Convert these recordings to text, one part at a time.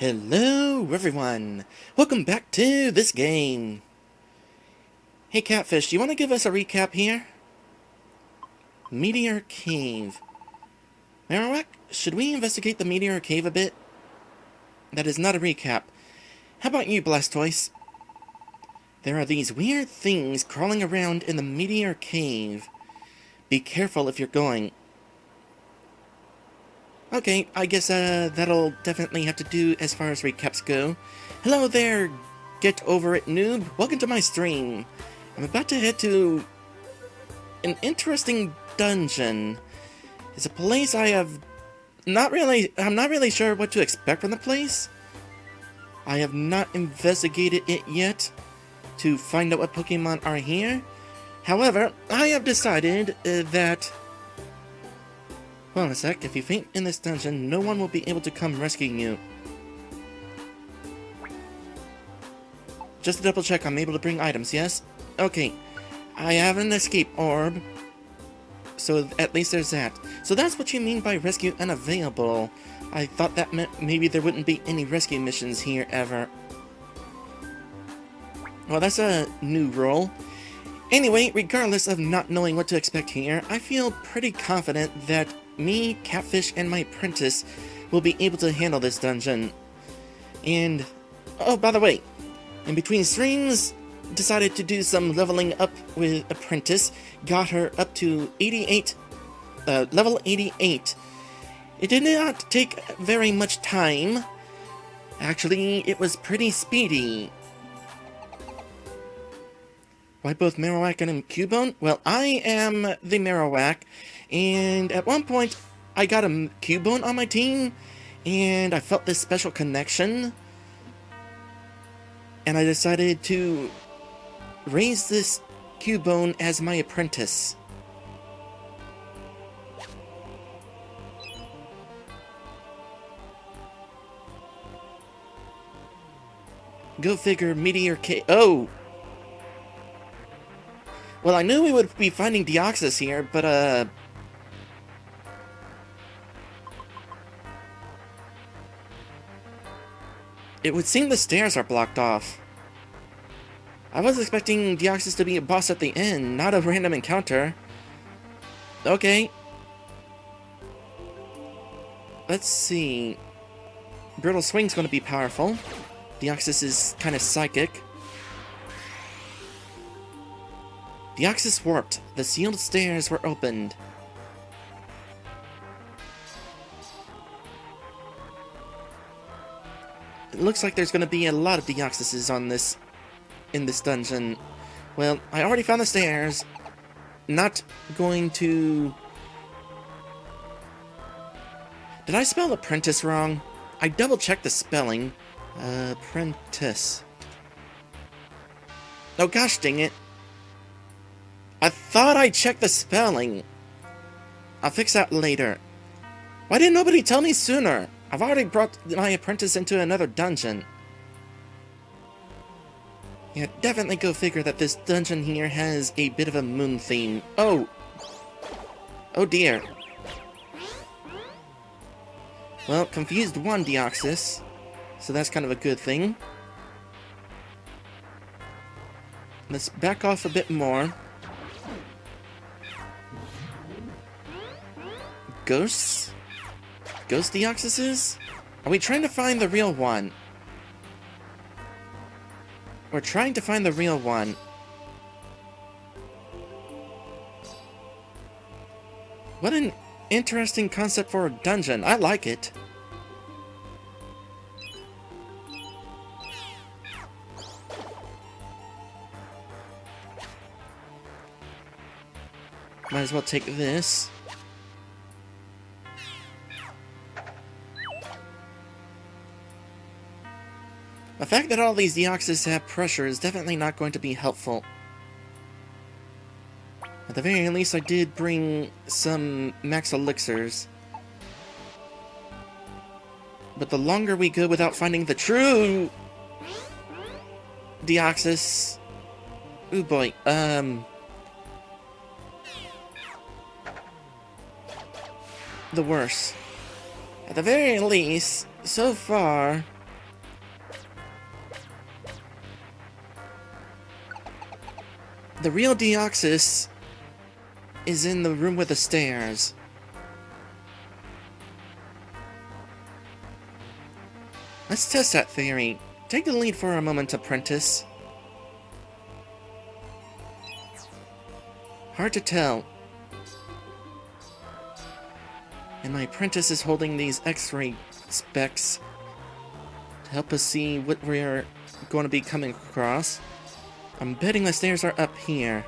Hello everyone! Welcome back to this game! Hey Catfish, do you want to give us a recap here? Meteor Cave. Marowak, should we investigate the Meteor Cave a bit? That is not a recap. How about you, Blastoise? There are these weird things crawling around in the Meteor Cave. Be careful if you're going. Okay, I guess that'll definitely have to do as far as recaps go. Hello there, get over it noob. Welcome to my stream. I'm about to head to an interesting dungeon. It's a place I'm not really sure what to expect from the place. I have not investigated it yet to find out what Pokemon are here. However, I have decided that... Hold on a sec, if you faint in this dungeon, no one will be able to come rescue you. Just to double check, I'm able to bring items, yes? Okay, I have an escape orb, so at least there's that. So that's what you mean by rescue unavailable. I thought that meant maybe there wouldn't be any rescue missions here ever. Well, that's a new role. Anyway, regardless of not knowing what to expect here, I feel pretty confident that me, Catfish, and my apprentice will be able to handle this dungeon. And, oh, by the way, in between streams, decided to do some leveling up with apprentice, got her up to level 88. It did not take very much time. Actually, it was pretty speedy. Why both Marowak and Cubone? Well, I am the Marowak, and at one point I got a Cubone on my team, and I felt this special connection, and I decided to raise this Cubone as my apprentice. Go figure, Meteor Cave. Oh! Well, I knew we would be finding Deoxys here, but, it would seem the stairs are blocked off. I was expecting Deoxys to be a boss at the end, not a random encounter. Okay. Let's see. Brittle Swing's gonna be powerful. Deoxys is kind of psychic. Deoxys warped. The sealed stairs were opened. It looks like there's going to be a lot of Deoxyses in this dungeon. Well, I already found the stairs. Not going to... Did I spell apprentice wrong? I double-checked the spelling. Apprentice. Oh gosh dang it. I thought I checked the spelling. I'll fix that later. Why didn't nobody tell me sooner? I've already brought my apprentice into another dungeon. Yeah, definitely go figure that this dungeon here has a bit of a moon theme. Oh! Oh dear. Well, confused one Deoxys, so that's kind of a good thing. Let's back off a bit more. Ghosts? Ghost Deoxyses? Are we trying to find the real one? We're trying to find the real one. What an interesting concept for a dungeon. I like it. Might as well take this. The fact that all these Deoxys have pressure is definitely not going to be helpful. At the very least, I did bring some max elixirs. But the longer we go without finding the true Deoxys... Ooh boy, the worse. At the very least, so far... The real Deoxys is in the room with the stairs. Let's test that theory. Take the lead for a moment, apprentice. Hard to tell. And my apprentice is holding these X-ray specs to help us see what we're going to be coming across. I'm betting the stairs are up here.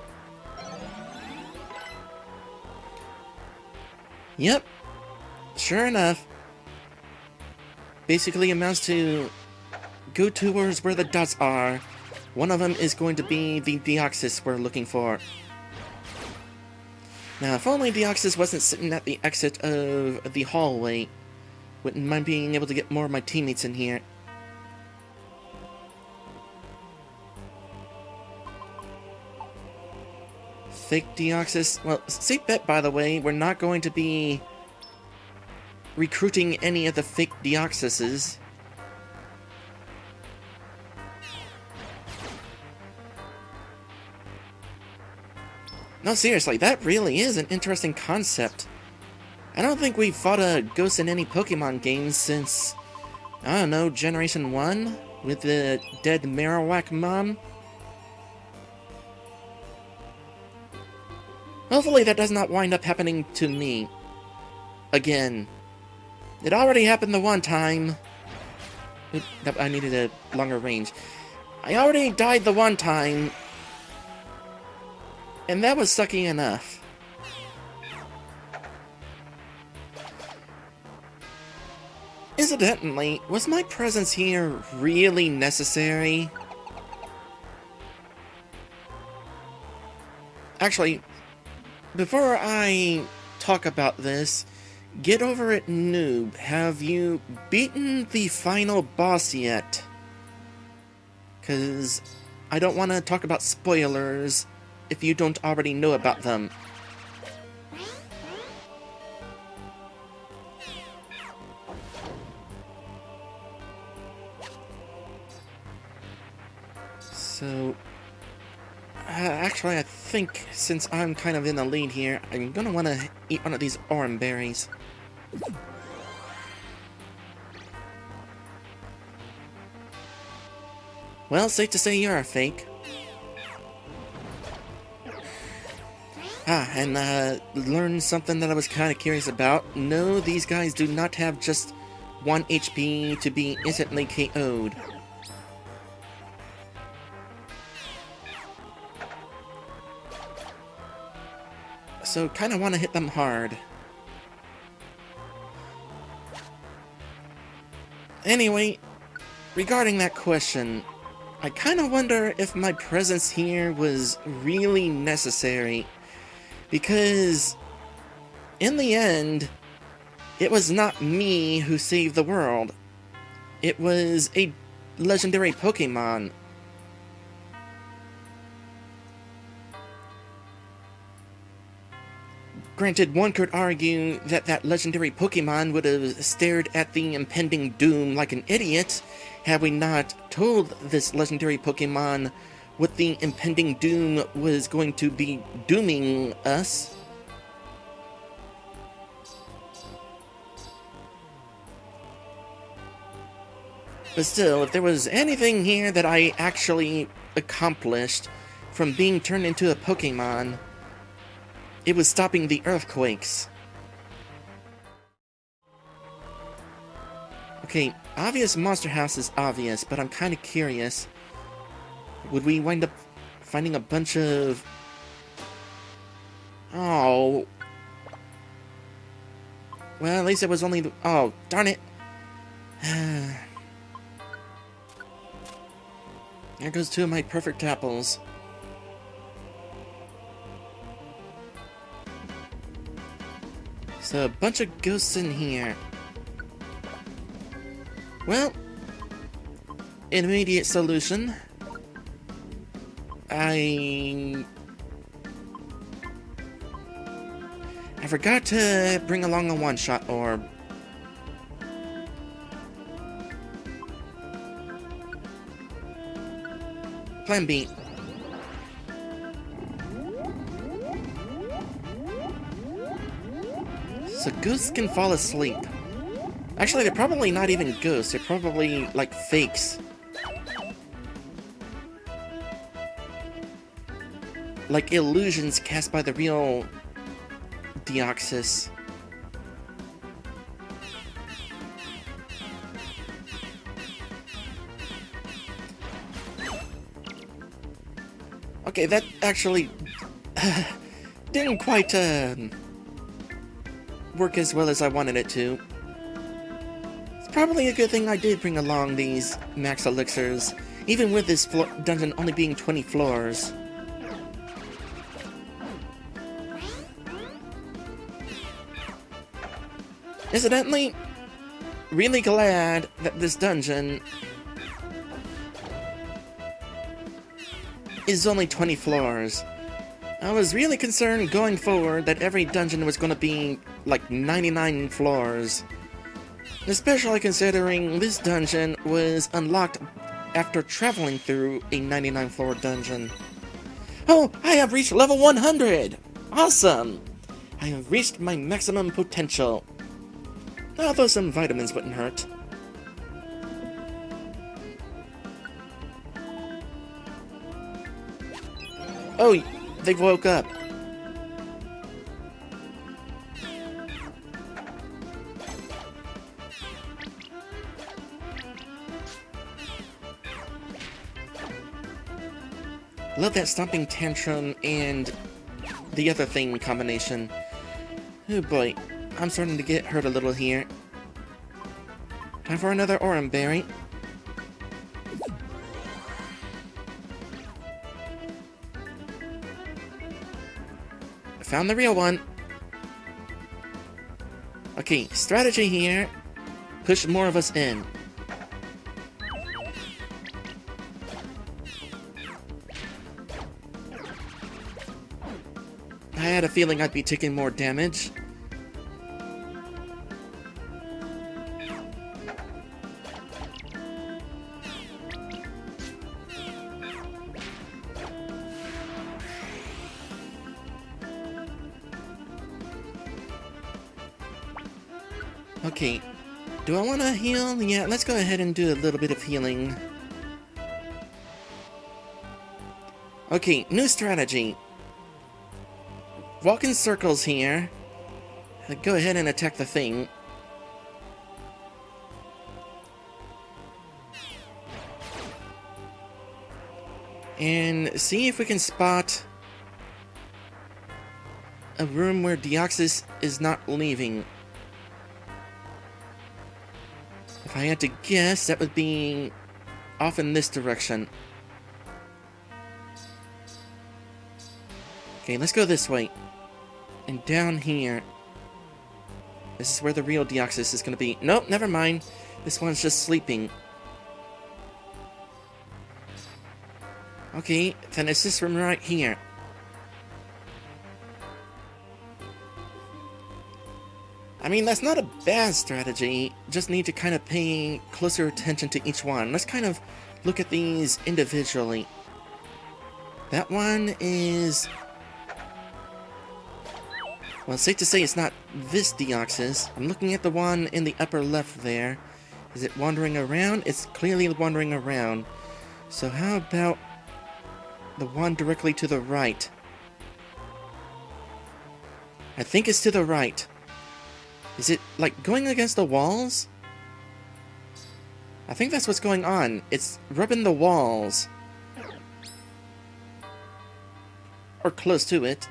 Yep. Sure enough. Basically amounts to go towards where the dots are. One of them is going to be the Deoxys we're looking for. Now, if only Deoxys wasn't sitting at the exit of the hallway, wouldn't mind being able to get more of my teammates in here. Fake Deoxys. Well, safe bet, by the way, we're not going to be recruiting any of the fake Deoxyses. No, seriously, that really is an interesting concept. I don't think we've fought a ghost in any Pokemon games since, I don't know, Generation 1? With the dead Marowak mom? Hopefully that does not wind up happening to me. Again. It already happened the one time. Oop, I needed a longer range. I already died the one time. And that was sucky enough. Incidentally, was my presence here really necessary? Actually, before I talk about this, get over it, noob. Have you beaten the final boss yet? 'Cause I don't want to talk about spoilers if you don't already know about them. So, actually, I think since I'm kind of in the lead here, I'm gonna want to eat one of these orange berries. Well, safe to say you're a fake. And learned something that I was kind of curious about. No, these guys do not have just 1 HP to be instantly KO'd. So, kind of want to hit them hard. Anyway, regarding that question, I kind of wonder if my presence here was really necessary. Because, in the end, it was not me who saved the world. It was a legendary Pokemon. Granted, one could argue that that legendary Pokemon would have stared at the impending doom like an idiot had we not told this legendary Pokemon what the impending doom was going to be dooming us. But still, if there was anything here that I actually accomplished from being turned into a Pokemon, it was stopping the earthquakes. Okay, obvious monster house is obvious, but I'm kind of curious. Would we wind up finding a bunch of... Oh. Well, at least it was only the... Oh, darn it. There goes 2 of my perfect apples. So, a bunch of ghosts in here. Well, immediate solution. I forgot to bring along a one-shot orb. Plan B. So ghosts can fall asleep. Actually, they're probably not even ghosts. They're probably, like, fakes. Like illusions cast by the real Deoxys. Okay, that actually didn't quite work as well as I wanted it to. It's probably a good thing I did bring along these max elixirs, even with this dungeon only being 20 floors. Incidentally, really glad that this dungeon is only 20 floors. I was really concerned going forward that every dungeon was going to be like 99 floors. Especially considering this dungeon was unlocked after traveling through a 99 floor dungeon. Oh, I have reached level 100! Awesome! I have reached my maximum potential. Although some vitamins wouldn't hurt. Oh, they woke up. Love that stomping tantrum and the other thing combination. Oh boy, I'm starting to get hurt a little here. Time for another Orum Berry. Found the real one. Okay, strategy here. Push more of us in. I had a feeling I'd be taking more damage. Okay, do I want to heal? Yeah, let's go ahead and do a little bit of healing. Okay, new strategy. Walk in circles here. Go ahead and attack the thing. And see if we can spot a room where Deoxys is not leaving. If I had to guess, that would be off in this direction. Okay, let's go this way. And down here. This is where the real Deoxys is going to be. Nope, never mind. This one's just sleeping. Okay, then it's this room right here. I mean, that's not a bad strategy, just need to kind of pay closer attention to each one. Let's kind of look at these individually. That one is... well, it's safe to say it's not this Deoxys. I'm looking at the one in the upper left there. Is it wandering around? It's clearly wandering around. So how about the one directly to the right? I think it's to the right. Is it, like, going against the walls? I think that's what's going on. It's rubbing the walls. Or close to it.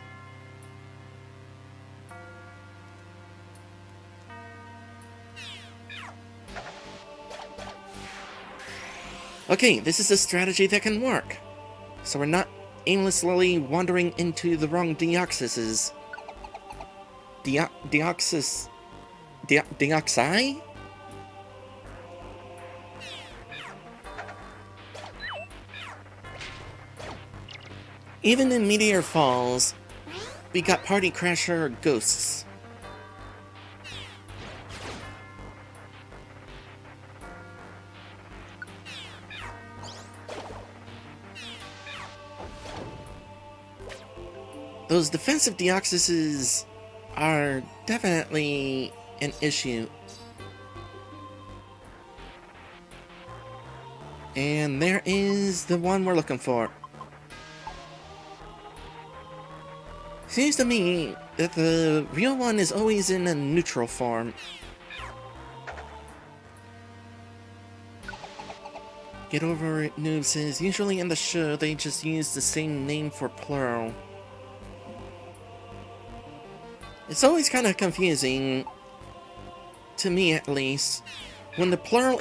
Okay, this is a strategy that can work. So we're not aimlessly wandering into the wrong Deoxyses. Deoxys... Deoxy? Even in Meteor Falls, we got Party Crasher ghosts. Those defensive Deoxyses are definitely an issue. And there is the one we're looking for. Seems to me that the real one is always in a neutral form. Get over it, Noob says. Usually in the show, they just use the same name for plural. It's always kind of confusing, to me at least, when the plural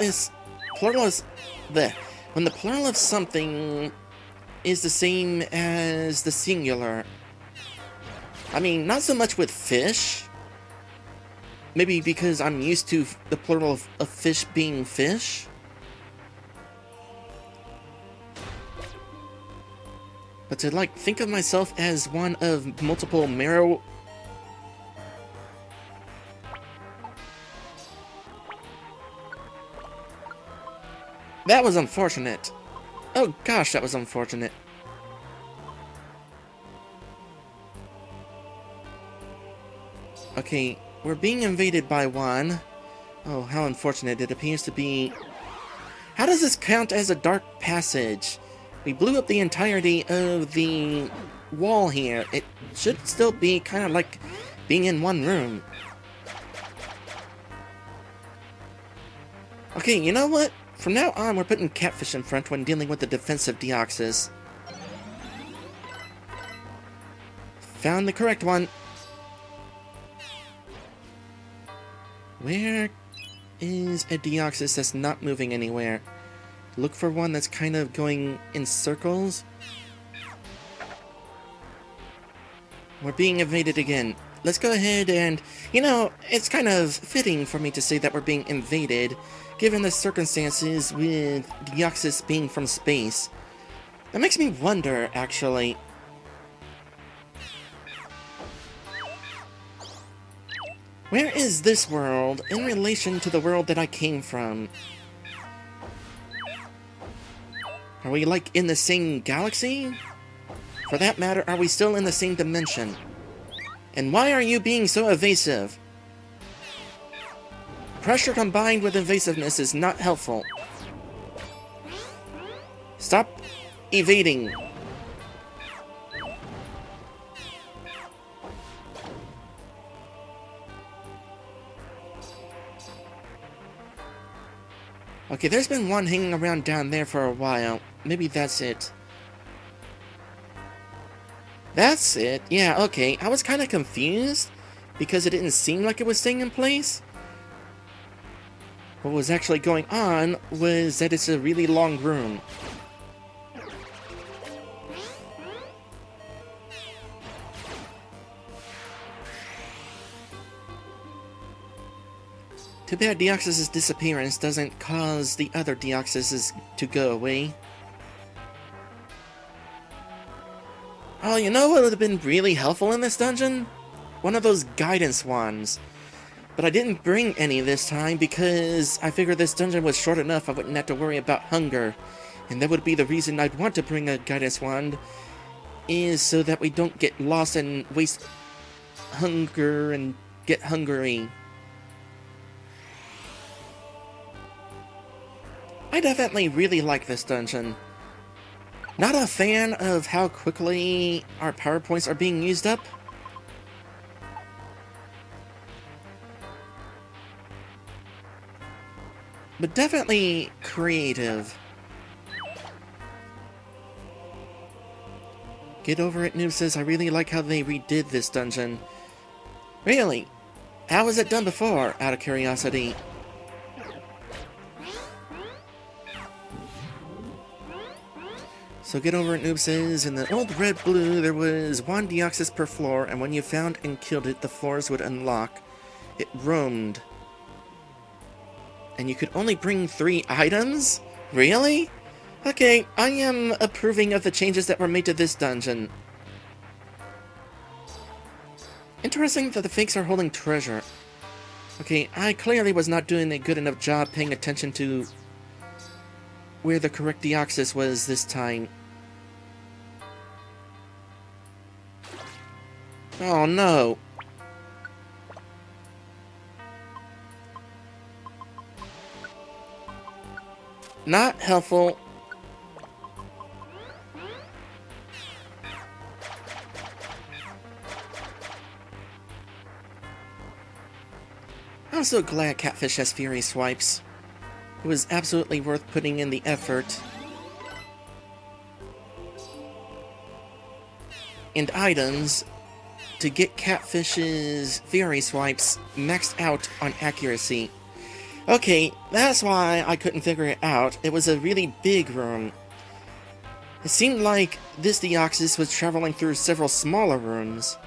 of something is the same as the singular. I mean, not so much with fish. Maybe because I'm used to the plural of fish being fish. But to, like, think of myself as one of multiple marrow... That was unfortunate. Oh gosh, that was unfortunate. Okay, we're being invaded by one. Oh, how unfortunate. It appears to be... How does this count as a dark passage? We blew up the entirety of the wall here. It should still be kind of like being in one room. Okay, you know what? From now on, we're putting catfish in front when dealing with the defensive Deoxys. Found the correct one. Where is a Deoxys that's not moving anywhere? Look for one that's kind of going in circles. We're being invaded again. Let's go ahead and... You know, it's kind of fitting for me to say that we're being invaded, given the circumstances with Deoxys being from space. That makes me wonder, actually. Where is this world in relation to the world that I came from? Are we, like, in the same galaxy? For that matter, are we still in the same dimension? And why are you being so evasive? Pressure combined with evasiveness is not helpful. Stop evading. Okay, there's been one hanging around down there for a while. Maybe that's it. That's it? Yeah, okay. I was kind of confused because it didn't seem like it was staying in place. What was actually going on was that it's a really long room. Too bad Deoxys' disappearance doesn't cause the other Deoxyses to go away. Oh, you know what would have been really helpful in this dungeon? One of those guidance wands. But I didn't bring any this time because I figured this dungeon was short enough I wouldn't have to worry about hunger. And that would be the reason I'd want to bring a guidance wand, is so that we don't get lost and waste hunger and get hungry. I definitely really like this dungeon. Not a fan of how quickly our power points are being used up. But definitely creative. Get over it, Noob says, I really like how they redid this dungeon. Really? How was it done before, out of curiosity? So get over it, Noob says, in the old Red Blue, there was one Deoxys per floor, and when you found and killed it, the floors would unlock. It roamed. And you could only bring 3 items? Really? Okay, I am approving of the changes that were made to this dungeon. Interesting that the fakes are holding treasure. Okay, I clearly was not doing a good enough job paying attention to where the correct Deoxys was this time. Oh no. Not helpful. I'm so glad Catfish has Fury Swipes. It was absolutely worth putting in the effort. And items to get Catfish's Fury Swipes maxed out on accuracy. Okay, that's why I couldn't figure it out. It was a really big room. It seemed like this Deoxys was traveling through several smaller rooms.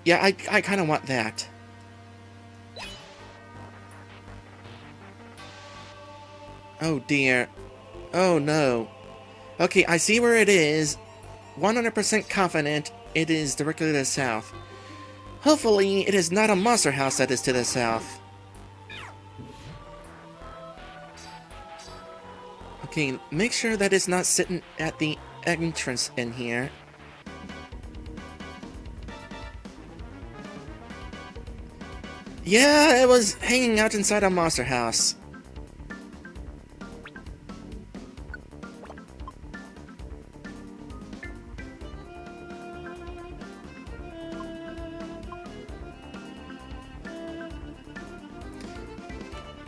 Yeah, I kind of want that. Oh dear. Oh no. Okay, I see where it is. 100% confident it is directly to the south. Hopefully, it is not a monster house that is to the south. Okay, make sure that it's not sitting at the entrance in here. Yeah, it was hanging out inside a monster house.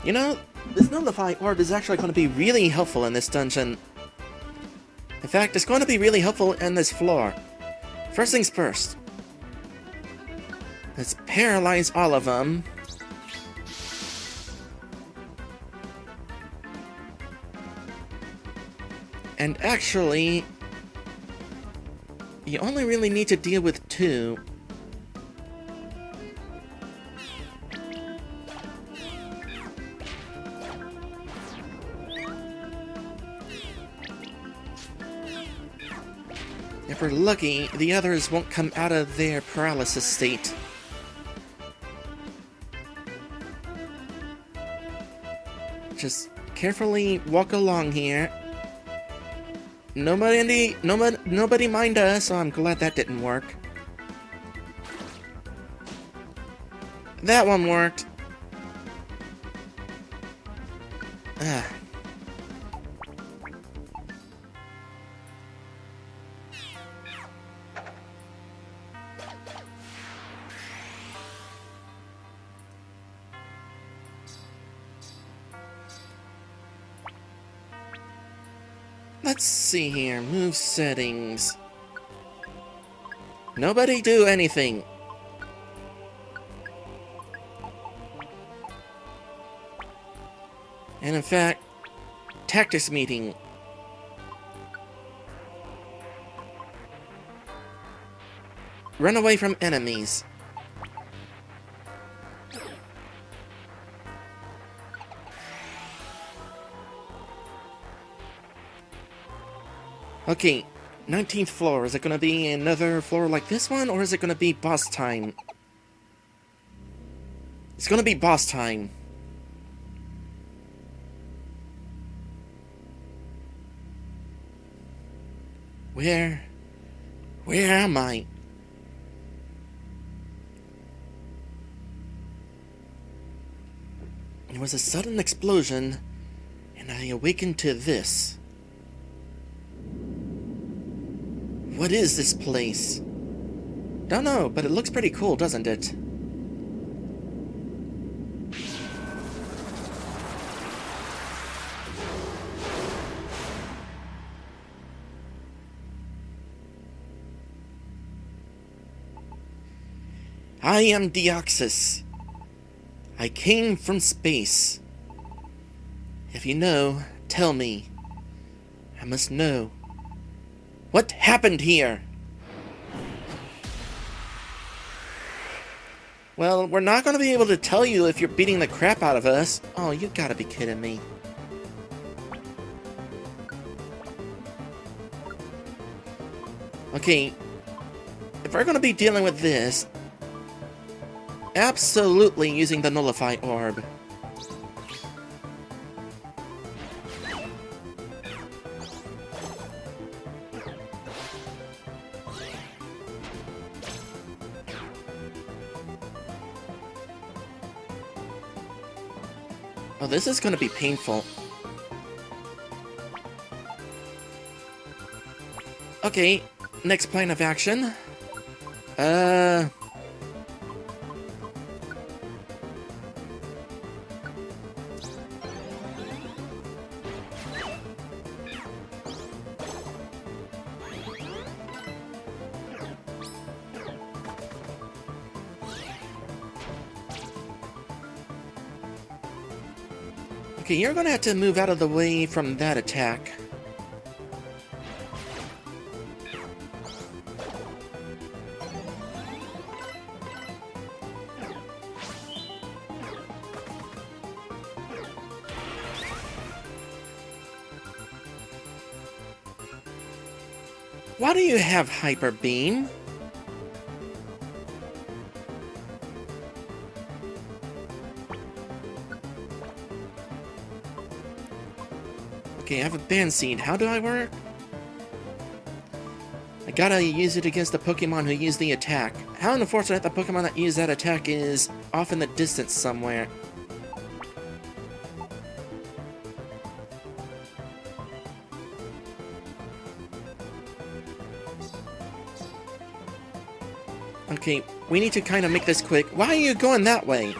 You know, this Nullify Orb is actually going to be really helpful in this dungeon. In fact, it's going to be really helpful in this floor. First things first. Let's paralyze all of them. And actually, you only really need to deal with 2. If we're lucky, the others won't come out of their paralysis state. Just carefully walk along here. Nobody mind us, so I'm glad that didn't work. That one worked. Ah. Let's see here. Move settings. Nobody do anything. And in fact, tactics meeting. Run away from enemies. Okay, 19th floor. Is it going to be another floor like this one, or is it going to be boss time? It's going to be boss time. Where am I? It was a sudden explosion, and I awakened to this. What is this place? Don't know, but it looks pretty cool, doesn't it? I am Deoxys. I came from space. If you know, tell me. I must know. What happened here? Well, we're not going to be able to tell you if you're beating the crap out of us. Oh, you gotta be kidding me. Okay, if we're going to be dealing with this, absolutely using the Nullify Orb. Oh, this is gonna be painful. Okay, next plan of action. Okay, you're gonna have to move out of the way from that attack. Why do you have Hyper Beam? Okay, I have a Band Seed. How do I work? I gotta use it against the Pokemon who use the attack. How unfortunate the Pokemon that use that attack is off in the distance somewhere. Okay, we need to kind of make this quick. Why are you going that way?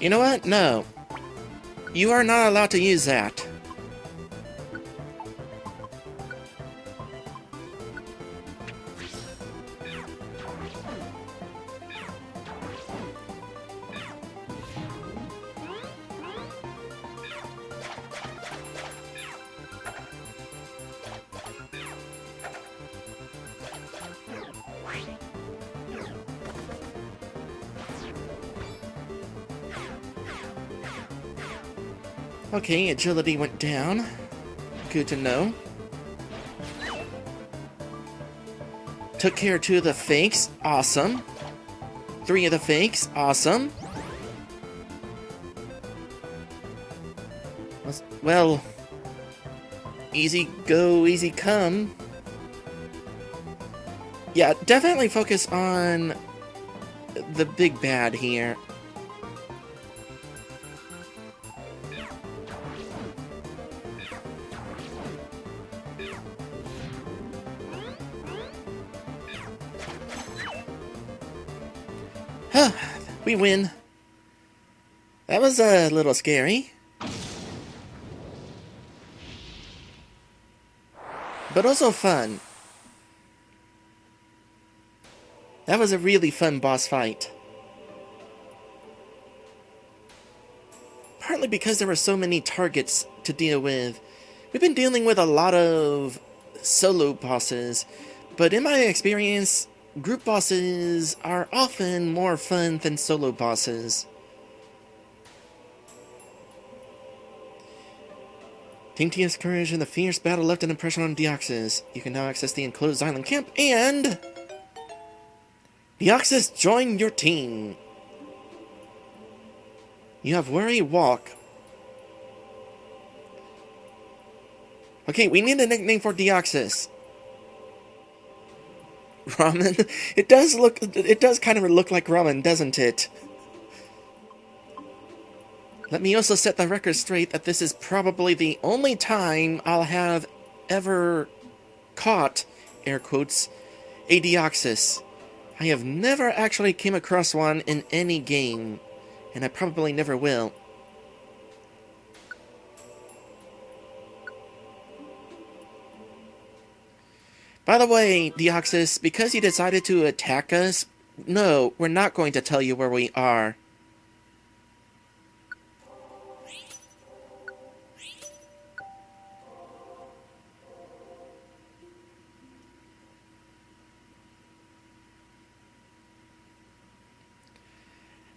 You know what? No. You are not allowed to use that. Okay, agility went down. Good to know. Took care of 2 of the fakes. Awesome. 3 of the fakes. Awesome. Well, easy go, easy come. Yeah, definitely focus on the big bad here. We win. That was a little scary. But also fun. That was a really fun boss fight. Partly because there were so many targets to deal with. We've been dealing with a lot of solo bosses, but in my experience, group bosses are often more fun than solo bosses. Team T's courage in the fierce battle left an impression on Deoxys. You can now access the enclosed island camp and... Deoxys, join your team! You have Worry Walk. Okay, we need a nickname for Deoxys. Ramen? It does kind of look like ramen, doesn't it? Let me also set the record straight that this is probably the only time I'll have ever caught, air quotes, a Deoxys. I have never actually came across one in any game, and I probably never will. By the way, Deoxys, because you decided to attack us, no, we're not going to tell you where we are.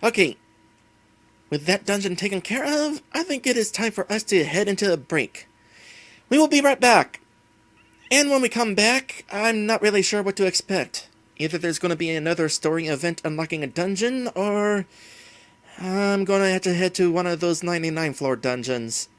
Okay, with that dungeon taken care of, I think it is time for us to head into a break. We will be right back. And when we come back, I'm not really sure what to expect. Either there's going to be another story event unlocking a dungeon, or I'm going to have to head to one of those 99 floor dungeons.